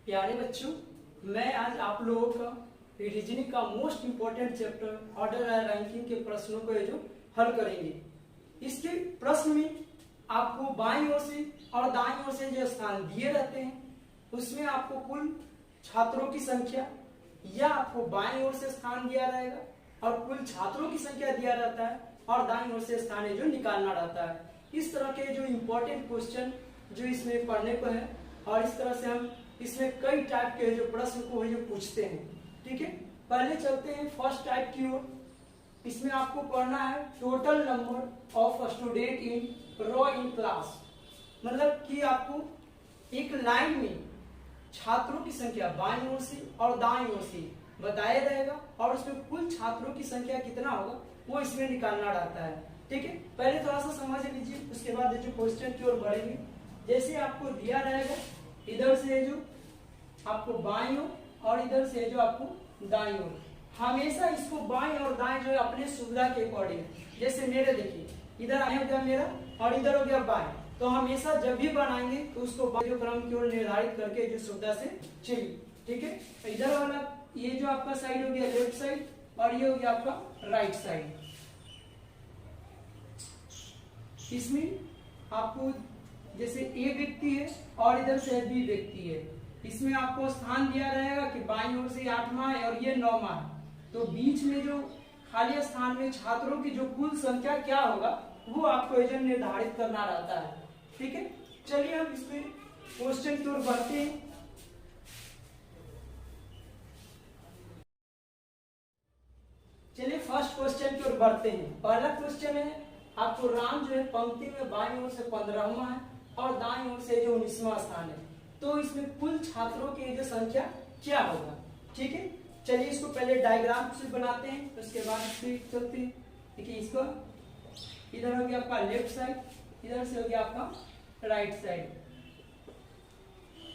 प्यारे बच्चों, मैं आज आप लोगों का रीजनिंग का most important chapter order and ranking के प्रश्नों को जो हल करेंगे। इसके प्रश्न में आपको बाईं ओर से और दाईं ओर से जो स्थान दिए रहते हैं उसमें आपको कुल छात्रों की संख्या या आपको बाईं ओर से स्थान दिया रहेगा और कुल छात्रों की संख्या दिया रहता है और दाईं ओर से स्थान जो निकालना रहता है। इस तरह के जो इम्पोर्टेंट क्वेश्चन जो इसमें पढ़ने को है और इस तरह से हम इसमें कई टाइप के जो प्रश्न को जो पूछते हैं। ठीक है, पहले चलते हैं फर्स्ट टाइप की ओर। इसमें आपको पढ़ना है total number of student in row in class, मतलब कि आपको एक लाइन में छात्रों की संख्या बाईं ओर से और दाईं ओर से बताया रहेगा और उसमें कुल छात्रों की संख्या कितना होगा वो इसमें निकालना रहता है। ठीक है, पहले थोड़ा सा समझ लीजिए, उसके बाद जो क्वेश्चन की ओर बढ़ेंगे। जैसे आपको दिया रहेगा इधर से जो आपको बाईं ओर और इधर से जो आपको दाईं ओर, हमेशा इसको बाईं और दाएं जो है अपने सुविधा के अकॉर्डिंग, जैसे मेरे देखिए इधर आया हो गया मेरा और इधर हो गया बाएं, तो हमेशा जब भी बनाएंगे तो उसको बाह्य क्रम की ओर निर्धारित करके जो सुविधा से चलिए। ठीक है, इधर वाला ये जो आपका साइड हो गया लेफ्ट साइड और ये हो गया आपका राइट साइड। इसमें आपको जैसे ए व्यक्ति है और इधर से बी व्यक्ति है, इसमें आपको स्थान दिया रहेगा कि बाईं ओर से 8वां है और ये 9वां है, तो बीच में जो खाली स्थान में छात्रों की जो कुल संख्या क्या होगा वो आपको एजेंट निर्धारित करना रहता है। ठीक है, चलिए हम इसमें क्वेश्चन की ओर बढ़ते हैं। चलिए फर्स्ट क्वेश्चन की ओर बढ़ते हैं। पहला क्वेश्चन है आपको राम जो है पंक्ति में बाईं ओर से 15वां है और दाईं ओर से जो 19वां स्थान है, तो इसमें कुल छात्रों की जो संख्या क्या होगा। ठीक है, चलिए इसको पहले डायग्राम से बनाते हैं, उसके बाद फिर चलते हैं। देखिए इसको इधर हो गया आपका लेफ्ट साइड, इधर से हो गया आपका राइट साइड।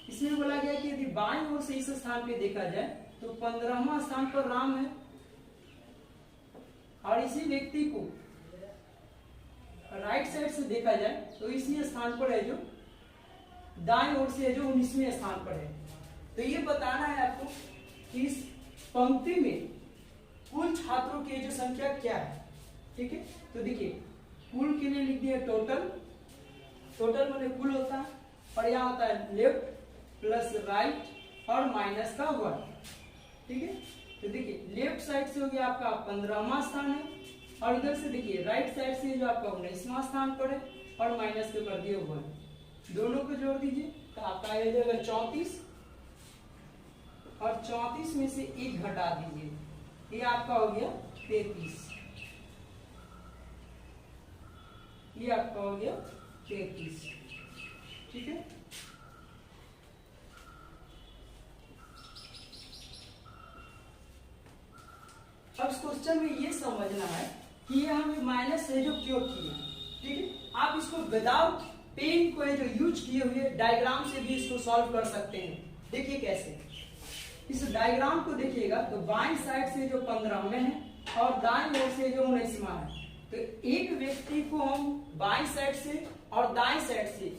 इसमें बोला गया कि यदि बाईं ओर से इस स्थान पे देखा जाए तो 15वां स्थान पर राम है और इसी व्यक्ति को राइट साइड से देखा जाए तो इसी स्थान पर है जो दाईं ओर से जो 19वें स्थान पर है। तो ये बताना है आपको कि इस पंक्ति में कुल छात्रों की जो संख्या क्या है। ठीक है, तो देखिए कुल के लिए लिख दिया टोटल, टोटल माने कुल होता है और यहाँ होता है लेफ्ट प्लस राइट और माइनस का 1। ठीक है, तो देखिए लेफ्ट साइड से हो गया आपका 15वां स्थान है और इधर से देखिए राइट साइड से जो आपका 19वां स्थान पर है और माइनस के कर दिए 1, दोनों को जोड़ दीजिए तो आपका आ जाएगा 34 और 34 में से 1 घटा दीजिए, ये आपका हो गया 33। ये आपका हो गया 33। ठीक है, अब इस क्वेश्चन में ये समझना है कि ये हमें माइनस है जो क्यों किए। ठीक है, आप इसको विदाउट पेन को जो यूज किए हुए डायग्राम से भी इसको सॉल्व कर सकते हैं। देखिए कैसे, इस डायग्राम को देखिएगा तो बाईं साइड से जो 15वें है और दाईं ओर से जो 19वां है, तो एक व्यक्ति को हम बाईं साइड से और दाईं साइड से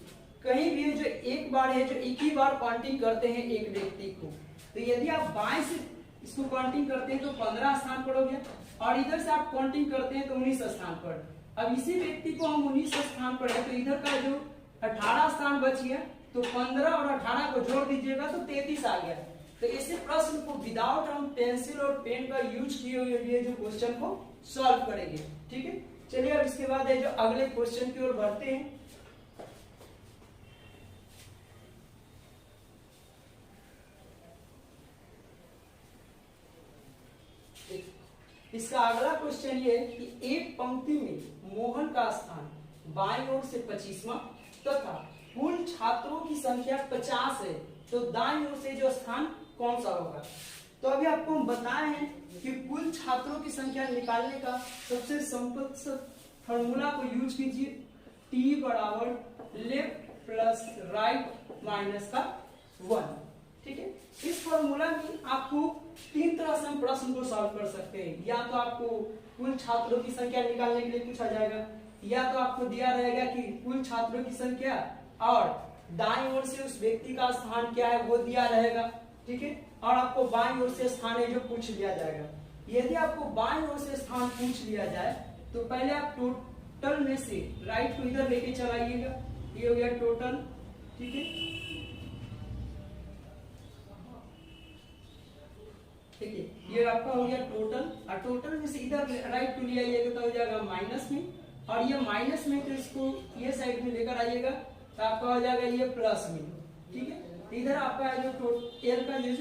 कहीं भी जो एक बार है जो एक ही बार काउंटिंग करते हैं एक व्यक्ति को, तो यदि आप बाईं से इसको काउंटिंग करते हैं तो 15 स्थान पर हो गया और इधर से आप काउंटिंग करते हैं तो 19 स्थान पर। अब इसी व्यक्ति को हम 19 स्थान पर है तो इधर का जो 18 स्थान बच गया, तो 15 और 18 को जोड़ दीजिएगा तो 33 आ गया। तो ऐसे प्रश्न को विदाउट हम पेंसिल और पेन का यूज किए हुए जो क्वेश्चन को सॉल्व करेंगे। ठीक है, चलिए अब इसके बाद जो अगले क्वेश्चन की ओर बढ़ते हैं। इसका अगला क्वेश्चन ये है कि एक पंक्ति में मोहन का स्थान बाईं ओर से 25वां तथा कुल छात्रों की संख्या 50 है, तो दाईं ओर से जो स्थान कौन सा होगा। तो अभी आपको हम बताए हैं कि कुल छात्रों की संख्या निकालने का सबसे सिंपल फॉर्मूला को यूज कीजिए, T बराबर लेफ्ट प्लस राइट माइनस का 1। ठीक है, इस फॉर्मूला में आपको 3 तरह से हम प्रश्न को सॉल्व कर सकते हैं। या तो आपको कुल छात्रों की संख्या निकालने के लिए पूछा जाएगा, या तो आपको दिया रहेगा कि कुल छात्रों की संख्या और दाईं ओर से उस व्यक्ति का स्थान क्या है वो दिया रहेगा, ठीक है, और आपको बाईं ओर से स्थान है जो पूछ लिया जाएगा। यदि आपको बाईं ओर से स्थान पूछ लिया जाए तो पहले आप टोटल में से राइट को इधर लेके चलाइएगा, ये हो गया टोटल, ठीक है, ठीक है, ये आपका हो गया टोटल, और टोटल में से इधर राइट को ले आइएगा तो हो जाएगा माइनस में, और ये माइनस में तो इसको ये साइड में लेकर आइएगा तो आपका हो जाएगा ये प्लस में, ठीक है। तो इधर आपका है जो एल का जो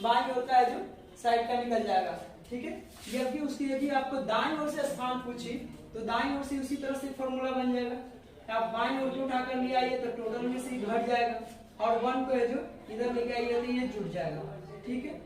बाईं ओर का है जो साइड का निकल जाएगा, ठीक है। जबकि उसकी यदि आपको दाईं ओर से स्थान पूछे तो दाईं ओर से उसी तरह से फॉर्मूला बन जाएगा, आप बाईं ओर को उठाकर ले आइए तो टोटल में से घट जाएगा, और 1 को है जो इधर लेके आइए तो ये जुड़ जाएगा, ठीक है।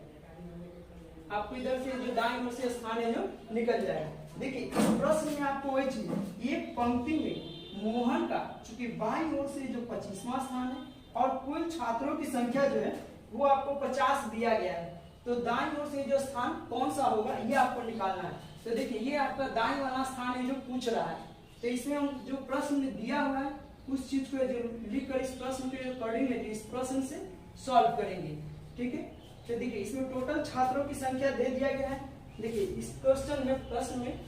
आपको इधर से जो दाईं ओर से स्थान है जो निकल जाएगा। देखिए इस प्रश्न में आपको वही चीज, ये पंक्ति में मोहन का चूंकि बाईं ओर से जो 25वां स्थान है और कुल छात्रों की संख्या जो है वो आपको 50 दिया गया है, तो दाईं ओर से जो स्थान कौन सा होगा ये आपको निकालना है। तो देखिए ये आपका दाईं वाला स्थान है जो पूछ रहा है, तो इसमें हम जो प्रश्न में दिया हुआ है उस चीज को जो लिखकर इस प्रश्न के अकॉर्डिंग इस प्रश्न से सॉल्व करेंगे, ठीक है। तो देखिए इसमें टोटल छात्रों की संख्या दे दिया गया है। देखिए इस क्वेश्चन में प्रश्न में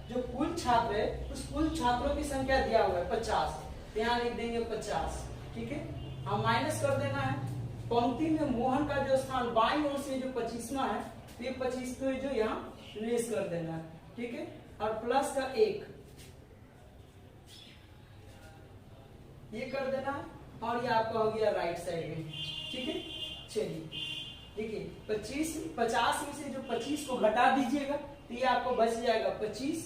जो कुल छात्र है उस कुल छात्रों की संख्या दिया हुआ है 50, यहाँ लिख देंगे 50, ठीक है। हम माइनस कर देना है, पंक्ति में मोहन का जो स्थान बाईं ओर से जो 25वां है तो ये 25 को जो यहाँ लेस कर देना है, ठीक है, और प्लस का 1 ये कर देना है, और ये आपका हो गया राइट साइड में, ठीक है। चलिए देखिए 50 में से जो 25 को घटा दीजिएगा तो ये आपको बच जाएगा 25,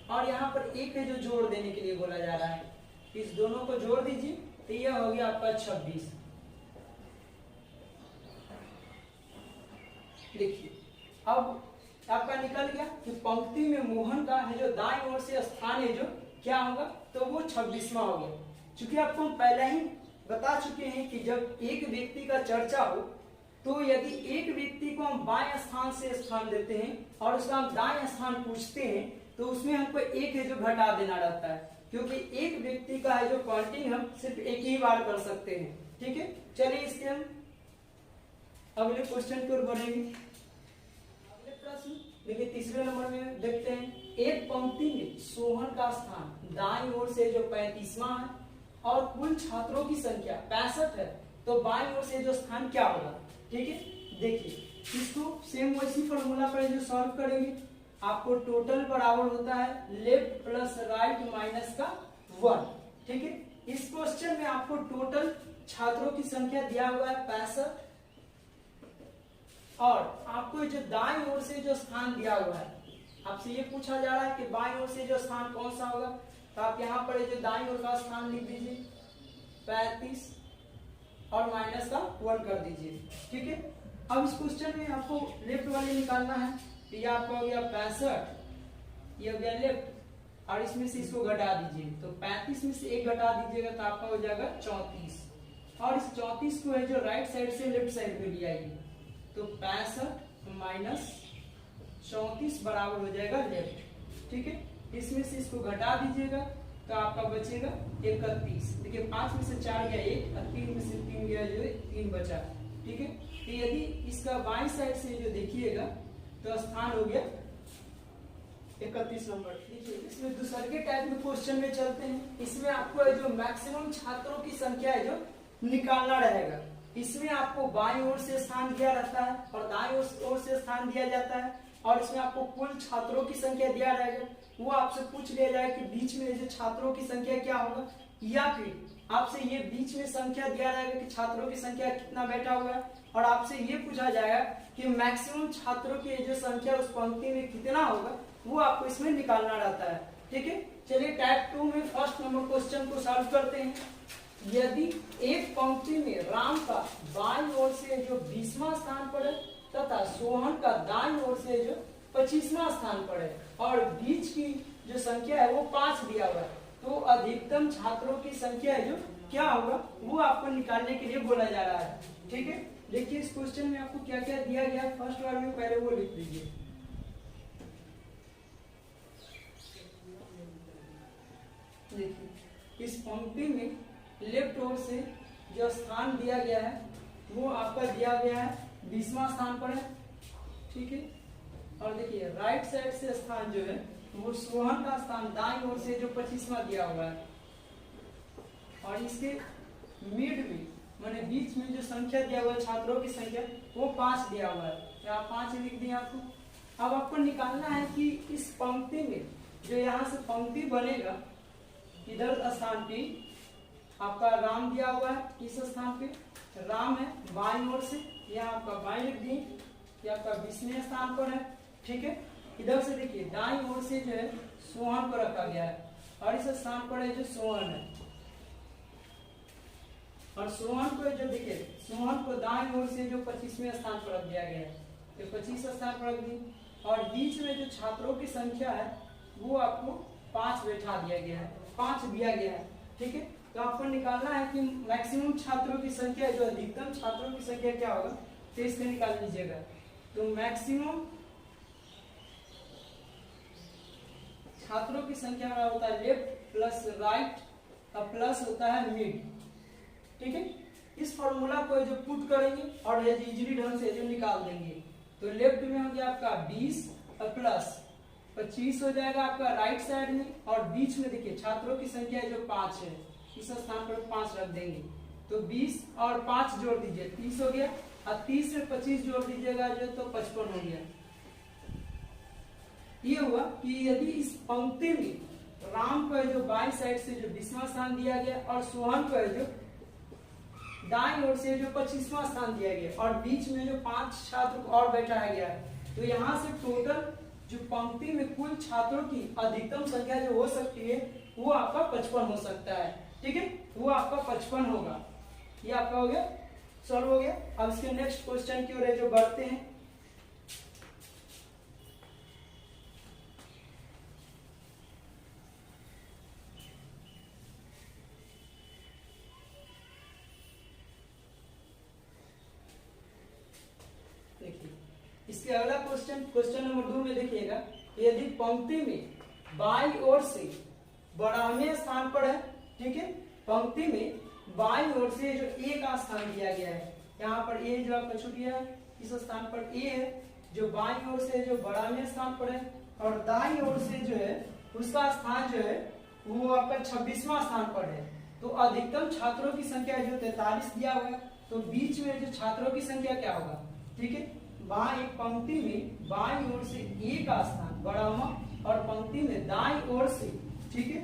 और यहाँ पर 1 है जो जोड़ देने के लिए बोला जा रहा है, इस दोनों को जोड़ दीजिए तो ये हो गया आपका 26। देखिए अब आपका निकल गया कि पंक्ति में मोहन का है जो दाईं ओर से स्थान है जो क्या होगा तो वो 26वां हो गया। चूंकि आपको हम पहले ही बता चुके हैं कि जब एक व्यक्ति का चर्चा हो तो यदि एक व्यक्ति को हम बाएं स्थान से स्थान देते हैं और उसका हम दाएं स्थान पूछते हैं तो उसमें हमको 1 है जो घटा देना रहता है, क्योंकि एक व्यक्ति का है जो काउंटिंग हम सिर्फ एक ही बार कर सकते हैं, ठीक है। चलिए इसके हम अगले क्वेश्चन की ओर बढ़ेंगे। अगले प्रश्न देखिए तीसरे नंबर में देखते हैं, एक पंक्ति में सोहन का स्थान दाईं ओर से जो 35वां है और कुल छात्रों की संख्या 65 है, तो बाईं ओर से जो स्थान क्या होगा, ठीक है। देखिए इसको सेम वैसी फॉर्मूला पर जो सॉल्व करेंगे, आपको टोटल बराबर होता है लेफ्ट प्लस राइट माइनस का 1, ठीक है। इस क्वेश्चन में आपको टोटल छात्रों की संख्या दिया हुआ है 65, और आपको जो दाईं ओर से जो स्थान दिया हुआ है आपसे ये पूछा जा रहा है कि बाईं ओर से जो स्थान कौन सा होगा, तो आप यहाँ पर जो दाईं ओर का स्थान लिख दीजिए 35 और माइनस का 1 कर दीजिए, ठीक है। अब इस क्वेश्चन में आपको लेफ्ट वाले निकालना है, तो ये आपका हो गया 65, ये हो गया लेफ्ट, और इसमें से इसको घटा दीजिए तो 35 में से 1 घटा दीजिएगा तो आपका हो जाएगा 34, और इस 34 को है जो राइट साइड से लेफ्ट साइड में ले आइए तो 65 माइनस 34 बराबर हो जाएगा लेफ्ट, ठीक है। इसमें से इसको घटा दीजिएगा तो आपका बचेगा 31। देखिए 5 में से 4 गया 1 और 3 में से 3 गया जो 3 बचा, ठीक है। तो यदि इसका बाईं साइड से जो देखिएगा तो स्थान हो गया 31 नंबर। देखिए इसमें दूसरे के टाइप में क्वेश्चन में चलते हैं, इसमें आपको जो मैक्सिमम छात्रों की संख्या है जो निकालना रहेगा। इसमें आपको बाईं ओर से स्थान दिया रहता है और दाईं ओर से स्थान दिया जाता है, और इसमें आपको कुल छात्रों की संख्या दिया रहेगा। वो आपसे पूछ लिया जाए कि बीच में जो छात्रों की संख्या क्या होगा, या फिर आपसे ये बीच में संख्या दिया रहेगा कि छात्रों की संख्या कितना बैठा हुआ है, और आपसे ये पूछा जाएगा कि मैक्सिमम छात्रों की जो संख्या उस पंक्ति में कितना होगा, वो आपको इसमें निकालना रहता है, ठीक है। चलिए टाइप 2 में फर्स्ट नंबर क्वेश्चन को सॉल्व करते हैं। यदि एक पंक्ति में राम का बाईं ओर से जो 20वां स्थान पर है तथा सोहन का दाईं ओर से जो 25वां स्थान पर है, और बीच की जो संख्या है वो 5 दिया हुआ है, तो अधिकतम छात्रों की संख्या है जो क्या होगा वो आपको निकालने के लिए बोला जा रहा है, ठीक है। देखिए इस क्वेश्चन में आपको क्या क्या दिया गया है, फर्स्ट वाले में पहले वो लिख लीजिए। देखिए इस पंक्ति में लेफ्ट ओर से जो स्थान दिया गया है वो आपका दिया गया है 20वां स्थान पर है, ठीक है। और देखिए राइट साइड से स्थान जो है वो सोहन का स्थान दाईं ओर से जो 25वां दिया हुआ है, और इसके मिड में माने बीच में जो संख्या दिया हुआ है छात्रों की संख्या वो 5 दिया हुआ है, यहाँ 5 लिख दिया आपको। अब आपको निकालना है कि इस पंक्ति में जो यहाँ से पंक्ति बनेगा इधर स्थान पे आपका राम दिया हुआ है, इस स्थान पे राम है बाईं ओर से, यहाँ आपका बाईं लिख दिए, ये आपका 20वें स्थान पर है, ठीक है। इधर से देखिए दाईं ओर से जो है सोहन को रखा गया है, और इस स्थान पर है जो सोहन है, और सोहन को जो देखिए सोहन को दाईं ओर से जो 25वें स्थान पर रख दिया गया है, तो 25 स्थान पर रख दी, और बीच में जो छात्रों की संख्या है वो आपको 5 बैठा दिया गया है, 5 दिया गया है, ठीक है। तो आपको निकालना है कि मैक्सिमम छात्रों की संख्या जो अधिकतम छात्रों की संख्या क्या होगा, तो इसको निकाल लीजिएगा। तो मैक्सिमम छात्रों की संख्या का होता है लेफ्ट प्लस राइट और प्लस होता है मिड, ठीक है। इस फॉर्मूला को जो पुट करेंगे और ये इजीली ढंग से जो निकाल देंगे, तो लेफ्ट में हो गया आपका 20 और प्लस 25 हो जाएगा आपका राइट साइड में, और बीच में देखिए छात्रों की संख्या जो 5 है, इस स्थान पर 5 रख देंगे, तो 20 और 5 जोड़ दीजिए 30 हो गया, और 30 से 25 जोड़ दीजिएगा जो तो 55 हो गया। ये हुआ कि यदि इस पंक्ति में राम को जो बाईं साइड से जो 20वां स्थान दिया गया और सोहन को जो दाईं ओर से जो 25वां स्थान दिया गया और बीच में जो 5 छात्र और बैठाया गया है, तो यहाँ से टोटल जो पंक्ति में कुल छात्रों की अधिकतम संख्या जो हो सकती है वो आपका 55 हो सकता है, ठीक है, वो आपका 55 होगा। ये आपका हो गया, सॉल्व हो गया। अब इसके नेक्स्ट क्वेश्चन की ओर जो बढ़ते हैं। इसके अगला क्वेश्चन नंबर 2 में देखिएगा, यदि पंक्ति में बाईं ओर से बढ़ावे स्थान पर है, ठीक है, पंक्ति में बाईं ओर से जो ए का स्थान दिया गया है, यहाँ पर ए जो आपका छूट गया है, इस स्थान पर ए है जो बाईं ओर से जो बढ़ावे स्थान पर है, और दाईं ओर से जो है उसका स्थान जो है वो आपका 26वां स्थान पर है। तो अधिकतम छात्रों की संख्या जो 43 दिया हुआ है, तो बीच में जो छात्रों की संख्या क्या होगा, ठीक है, बाएं पंक्ति में बाईं ओर से ए का स्थान बड़ा हुआ, और पंक्ति में दाईं ओर से, ठीक है,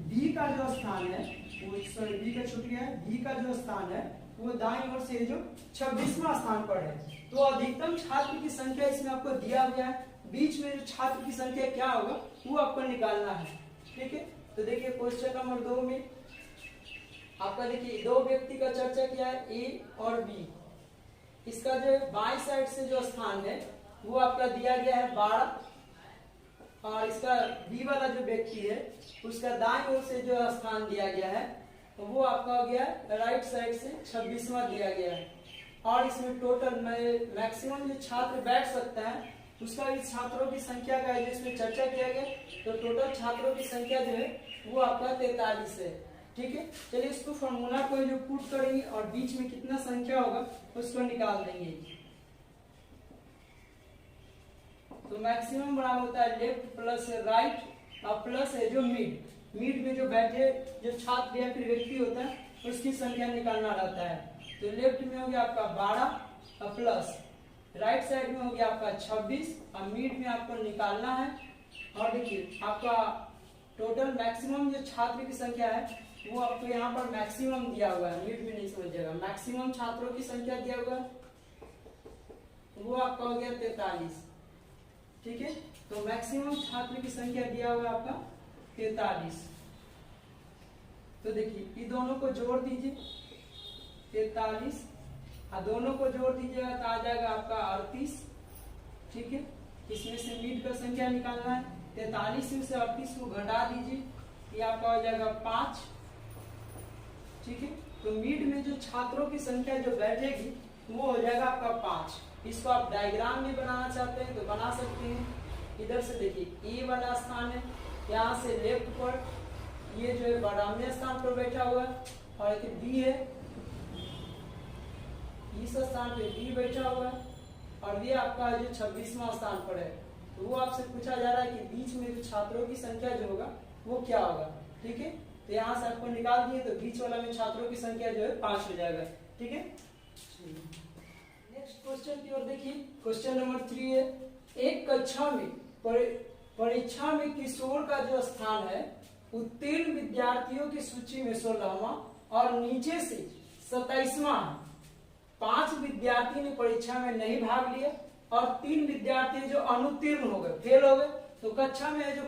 बी का जो स्थान है वो, सॉरी बी का छूट गया है, बी का जो स्थान है वो दाईं ओर से जो 26वां स्थान पर है। तो अधिकतम छात्र की संख्या इसमें आपको दिया गया है, बीच में जो छात्र की संख्या क्या होगा वो आपको निकालना है, ठीक है। तो देखिए क्वेश्चन नंबर 2 में आपका देखिए 2 व्यक्ति का चर्चा किया है, ए और बी। इसका जो बाईं साइड से जो स्थान है वो आपका दिया गया है 12, और इसका बी वाला जो व्यक्ति है उसका दाईं ओर से जो स्थान दिया गया है तो वो आपका हो गया राइट साइड से 26वां दिया गया है। और इसमें टोटल मैक्सिमम जो छात्र बैठ सकता है उसका इस छात्रों की संख्या का जो इसमें चर्चा किया गया, तो टोटल छात्रों की संख्या जो है वो आपका 43 है, ठीक है। चलिए इसको फॉर्मूला को जो पुट करेंगे और बीच में कितना संख्या होगा उसको निकाल देंगे। तो मैक्सिमम बराबर होता है लेफ्ट प्लस राइट और प्लस है जो मिड में जो बैठे जो छात्र या फिर व्यक्ति होता है उसकी संख्या निकालना रहता है। तो लेफ्ट में हो गया आपका 12 और प्लस राइट साइड में हो गया आपका 26 और मिड में आपको निकालना है। और देखिए आपका टोटल मैक्सिमम जो छात्र की संख्या है वो आपको यहाँ पर मैक्सिमम दिया हुआ है, मिड में नहीं समझिएगा, मैक्सिमम छात्रों की संख्या दिया हुआ है वो आपका हो गया 43, ठीक है। तो मैक्सिमम छात्र की संख्या दिया हुआ है आपका 43। तो देखिए ये दोनों को जोड़ दीजिए 43 और दोनों को जोड़ दीजिएगा तो आ जाएगा आपका 38, ठीक है। इसमें से मिड का संख्या निकालना है, 43 में से 38 को घटा दीजिए, ये आपका हो जाएगा 5, ठीक है। तो मिड में जो छात्रों की संख्या जो बैठेगी वो हो जाएगा आपका 5। इसको आप डायग्राम में बनाना चाहते हैं तो बना सकते हैं। इधर से देखिए ए वाला स्थान है, यहाँ से लेफ्ट पर ये जो है 92वें स्थान पर बैठा हुआ है और एक बी है, इस स्थान पे बी बैठा हुआ है और ये आपका जो 26वां स्थान पर है। तो वो आपसे पूछा जा रहा है कि बीच में जो छात्रों की संख्या जो होगा वो क्या होगा। ठीक है, तो यहाँ से आपको निकाल दिए तो बीच वाला में छात्रों की संख्या जो है 5 हो जाएगा। ठीक है, नेक्स्ट क्वेश्चन की ओर देखिए। क्वेश्चन नंबर 3 है, एक कक्षा में परीक्षा में किशोर का जो स्थान है उत्तीर्ण विद्यार्थियों की सूची में 16वां और नीचे से 27वां है। 5 विद्यार्थी ने परीक्षा में नहीं भाग लिया और 3 विद्यार्थी जो अनुत्तीर्ण हो गए, फेल हो गए। तो कक्षा में जो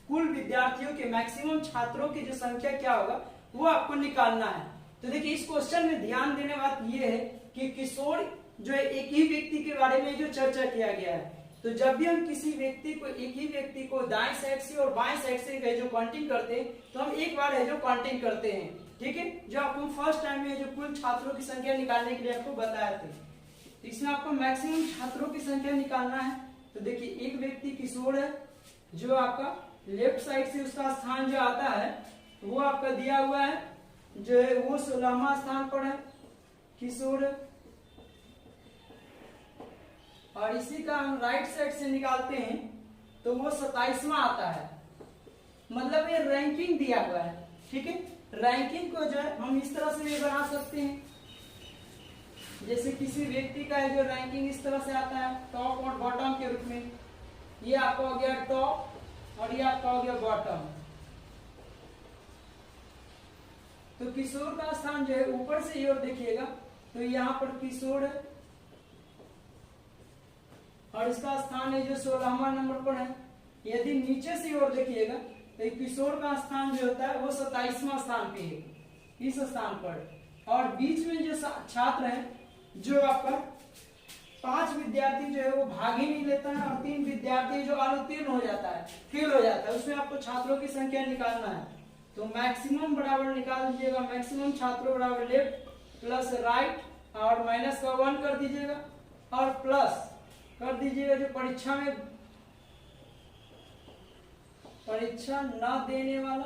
कुल विद्यार्थियों के मैक्सिमम छात्रों की जो संख्या क्या होगा वो आपको निकालना है। तो देखिए इस क्वेश्चन में ध्यान देने बात ये है कि किशोर जो है एक ही व्यक्ति के बारे में जो चर्चा किया गया है। तो जब भी हम किसी व्यक्ति को, एक ही व्यक्ति को दाएं साइड से और बाएं साइड से जो काउंटिंग करते हैं तो हम एक बार है जो काउंटिंग करते हैं। ठीक है, जो आपको फर्स्ट टाइम में जो कुल छात्रों की संख्या निकालने के लिए आपको बताया थे, तो इसमें आपको मैक्सिमम छात्रों की संख्या निकालना है। तो देखिए एक व्यक्ति किशोर है जो आपका लेफ्ट साइड से उसका स्थान जो आता है वो आपका दिया हुआ है, जो है वो 16वां स्थान पर है किशोर। और इसी का हम राइट साइड से निकालते हैं तो वो 27वां आता है, मतलब ये रैंकिंग दिया हुआ है। ठीक है, रैंकिंग को जो है हम इस तरह से भी बना सकते हैं, जैसे किसी व्यक्ति का जो रैंकिंग इस तरह से आता है टॉप और बॉटम के रूप में। ये आपका हो गया टॉप और ये आपका हो गया बॉटम। तो किशोर का स्थान जो है ऊपर से ओर देखिएगा तो यहाँ पर किशोर है और इसका स्थान है जो 16वां नंबर पर है। यदि नीचे से ओर देखिएगा तो किशोर का स्थान जो होता है वो 27वां स्थान पे है, इस स्थान पर। और बीच में जो छात्र है जो आपका 5 विद्यार्थी जो है वो भाग ही नहीं लेता है और 3 विद्यार्थी जो अनुत्तीर्ण हो जाता है, फेल हो जाता है, उसमें आपको छात्रों की संख्या निकालना है। तो मैक्सिमम बराबर निकाल दीजिएगा, मैक्सिमम छात्रों बराबर लेफ्ट प्लस राइट और माइनस का 1 कर दीजिएगा और प्लस कर दीजिएगा जो परीक्षा न देने वाला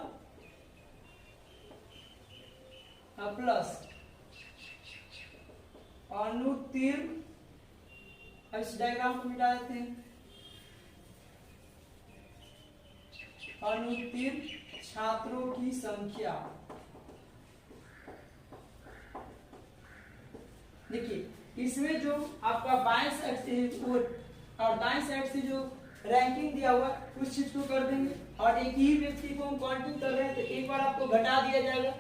प्लस अनुत्तीर्ण। इस डायग्राम को मिटा देते हैं। अनुत्तीर्ण छात्रों की संख्या, देखिए इसमें जो आपका बाएं साइड से और दाएं साइड से जो रैंकिंग दिया हुआ है उस चीज को कर देंगे और एक ही व्यक्ति को हम काउंटिंग कर रहे हैं तो एक बार आपको घटा दिया जाएगा।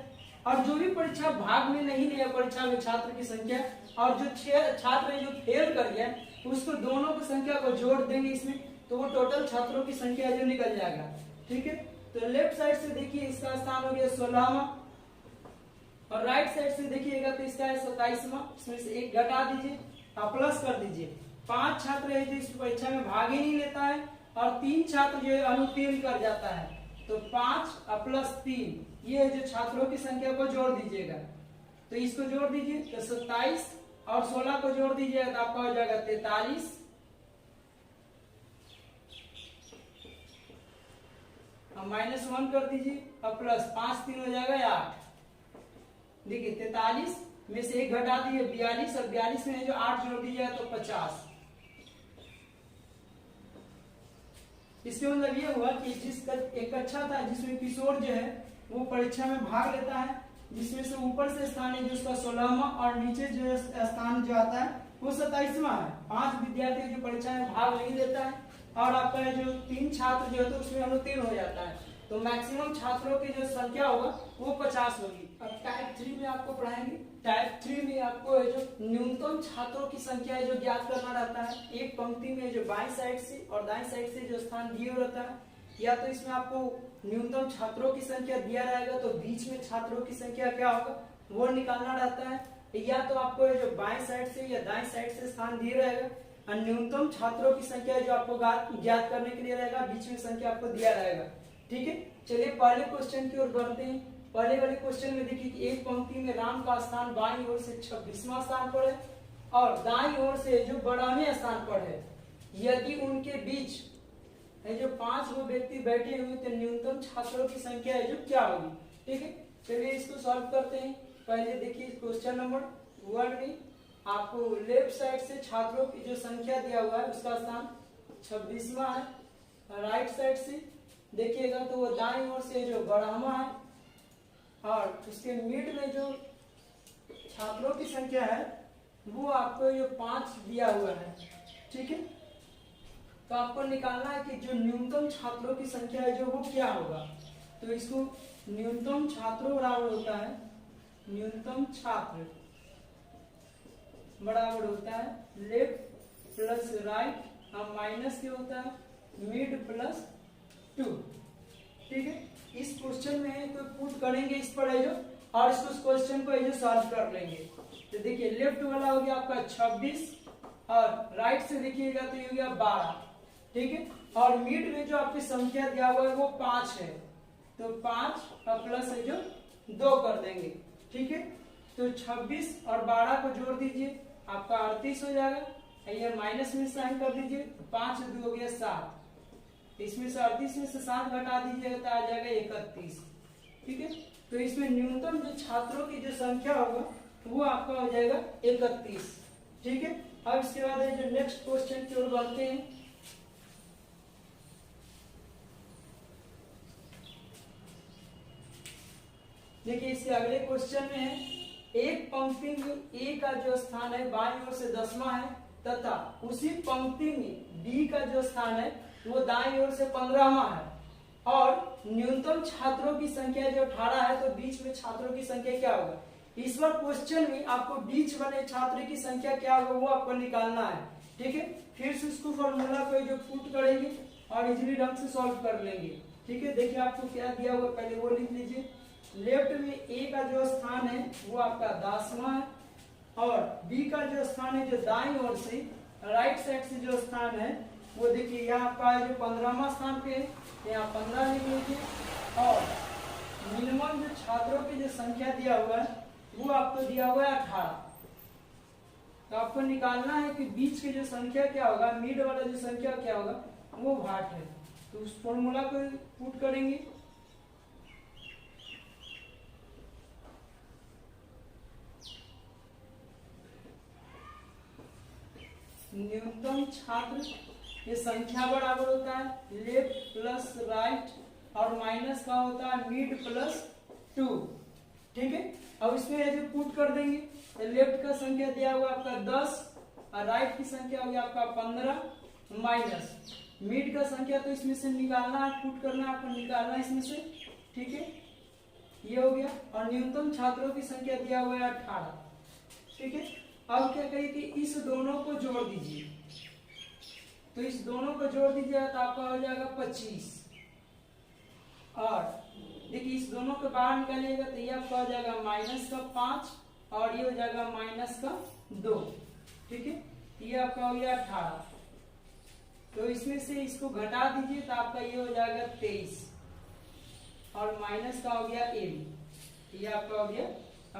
और जो भी परीक्षा भाग में नहीं लिया परीक्षा में छात्र की संख्या और जो 6 छात्र जो फेल कर गया उसको दोनों की संख्या को जोड़ देंगे इसमें, तो वो टोटल छात्रों की संख्या जो निकल जाएगा। ठीक है, तो लेफ्ट साइड से देखिए इसका स्थान हो गया 16वां और राइट साइड से देखिएगा तो इसका है 27वां। इसमें से एक घटा दीजिए और प्लस कर दीजिए। 5 छात्र है जो इस परीक्षा में भाग ही नहीं लेता है और 3 छात्र जो है अनुत्तीर्ण कर जाता है, तो 5 प्लस 3 ये जो छात्रों की संख्या को जोड़ दीजिएगा। तो इसको जोड़ दीजिए तो 27 और 16 को जोड़ दीजिएगा तो आपका हो जाएगा 43 और -1 कर दीजिए और प्लस 5 3 हो जाएगा 8। देखिए 43 में से एक घटा दिए 42 और 42 में जो 8 जोड़ दीजिएगा तो 50। इसके मतलब ये हुआ कि जिसका एक कक्षा था जिसमें किशोर जो है वो परीक्षा में भाग लेता है, जिसमें से ऊपर से स्थान है जो उसका 16वां और नीचे जो स्थान जो आता है वो 27वां है। 5 विद्यार्थी जो परीक्षा में भाग नहीं लेता है और आपका जो 3 छात्र जो है तो उसमें अनुत्तीर्ण हो जाता है, तो मैक्सिमम छात्रों की जो संख्या होगा वो 50 होगी। अब टाइप 3 में आपको पढ़ाएंगे। टाइप 3 में आपको जो न्यूनतम छात्रों की संख्या है जो ज्ञात करना रहता है। एक पंक्ति में जो बाएं साइड से और दाएं साइड से जो स्थान दिए रहता है, या तो इसमें आपको न्यूनतम छात्रों की संख्या दिया रहेगा तो बीच में छात्रों की संख्या क्या होगा वो निकालना रहता है, या तो आपको जो बाएं साइड से या दाएं साइड से स्थान दिए रहेगा और न्यूनतम छात्रों की संख्या जो आपको ज्ञात करने के लिए रहेगा, बीच में संख्या आपको दिया रहेगा। ठीक है, चलिए पहले क्वेश्चन की ओर बढ़ते हैं। पहले वाले क्वेश्चन में देखिए कि एक पंक्ति में राम का स्थान बाईं ओर से 26वां स्थान पर है और दाईं ओर से जो 12वें स्थान पर है। यदि उनके बीच है जो 5 वो व्यक्ति बैठे हुए तो न्यूनतम छात्रों की संख्या है जो क्या होगी। ठीक है, चलिए इसको सॉल्व करते हैं। पहले देखिए क्वेश्चन नंबर 1 में आपको लेफ्ट साइड से छात्रों की जो संख्या दिया हुआ है उसका स्थान 26वां है। राइट साइड से देखिएगा तो वो दाईं ओर से जो 12वां है और उसके मिड में जो छात्रों की संख्या है वो आपको ये 5 दिया हुआ है। ठीक है, तो आपको निकालना है कि जो न्यूनतम छात्रों की संख्या है जो वो क्या होगा। तो इसको न्यूनतम छात्रों बराबर होता है, न्यूनतम छात्र बराबर होता है लेफ्ट प्लस राइट और माइनस क्या होता है मिड प्लस 2। ठीक है, इस क्वेश्चन में तो पुट करेंगे इस पर है जो और इसको क्वेश्चन को जो सॉल्व कर लेंगे। तो देखिए लेफ्ट वाला हो गया आपका 26 और राइट से देखिएगा तो ये हो गया 12। ठीक है, और मिड में जो आपकी संख्या दिया हुआ है वो 5 है, तो 5 और प्लस है जो 2 कर देंगे। ठीक है, तो 26 और 12 को जोड़ दीजिए आपका 38 हो जाएगा। ये माइनस में साइन कर दीजिए, 5 से 2 हो गया 7, इसमें से 38 में से 7 घटा दीजिएगा तो आ जाएगा 31। ठीक है, तो इसमें न्यूनतम जो छात्रों की जो संख्या होगा वो आपका हो जाएगा 31। ठीक है, अब इसके बाद जो नेक्स्ट क्वेश्चन की ओर बढ़ते हैं। देखिए इसके अगले क्वेश्चन में है एक पंक्ति में ए का जो स्थान है बाईं ओर से 10वां है तथा उसी पंक्ति में बी का जो स्थान है वो दाईं ओर से 15वां है और न्यूनतम छात्रों की संख्या जो 18 है, तो बीच में छात्रों की संख्या क्या होगा। इस बार क्वेश्चन में आपको बीच वाले छात्र की संख्या क्या होगा वो आपको निकालना है। ठीक है, फिर से उसको फॉर्मूला को जो पुट करेंगे और इजीली ढंग से सॉल्व कर लेंगे। ठीक है, देखिए आपको क्या दिया हुआ पहले वो लिख लीजिए। लेफ्ट में ए का जो स्थान है वो आपका 10वां है और बी का जो स्थान है जो दाईं ओर से राइट साइड से जो स्थान है वो देखिए यहाँ आपका जो 15वां स्थान पे है, यहाँ 15 लिख लीजिए और मिनिमम जो छात्रों की जो संख्या दिया हुआ है वो आपको दिया हुआ है 18। तो आपको निकालना है कि बीच की जो संख्या क्या होगा, मिड वाला जो संख्या क्या होगा वो 8 है। तो उस फॉर्मूला को पुट करेंगे। न्यूनतम छात्र ये संख्या बराबर होता है लेफ्ट प्लस राइट और माइनस का होता है मिड प्लस 2। ठीक है, अब इसमें जो पुट कर देंगे तो लेफ्ट का संख्या दिया हुआ आपका 10 और राइट की संख्या होगी आपका 15 माइनस मिड का संख्या तो इसमें से निकालना है, पुट करना है, आपको निकालना है इसमें से। ठीक है, ये हो गया और न्यूनतम छात्रों की संख्या दिया हुआ है 18। ठीक है, अब क्या करिए कि इस दोनों को जोड़ दीजिए, तो इस दोनों को जोड़ दीजिएगा तो आपका हो जाएगा 25 और देखिए इस दोनों को बाहर निकालिएगा तो ये आपका हो जाएगा माइनस का 5 और ये हो जाएगा माइनस का 2। ठीक है, ये आपका हो गया 18, तो इसमें से इसको घटा दीजिए तो आपका ये हो जाएगा 23 और माइनस का हो गया m, ये आपका हो गया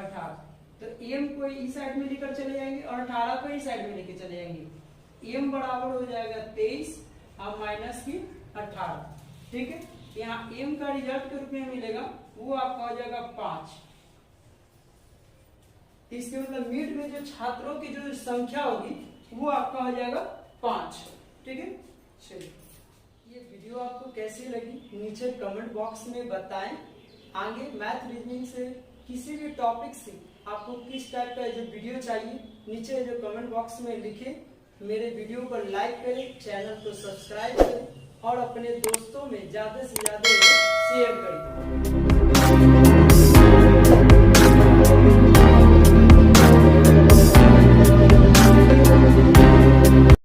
18। तो m को इस साइड में लेकर चले जाएंगे और 18 को इस साइड में लेकर चले जाएंगे। m बराबर हो जाएगा 23 और माइनस की 18। ठीक है, यहाँ m का रिजल्ट के रूप में मिलेगा वो आपका हो जाएगा 5। इसके मतलब मिड में जो छात्रों की जो संख्या होगी वो आपका हो जाएगा 5। ठीक है, चलिए ये वीडियो आपको कैसी लगी नीचे कमेंट बॉक्स में बताएं। आगे मैथ रीजनिंग से किसी भी टॉपिक से आपको किस टाइप का जो वीडियो चाहिए नीचे जो कमेंट बॉक्स में लिखें। मेरे वीडियो को लाइक करें, चैनल को सब्सक्राइब करें और अपने दोस्तों में ज्यादा से ज्यादा शेयर करें।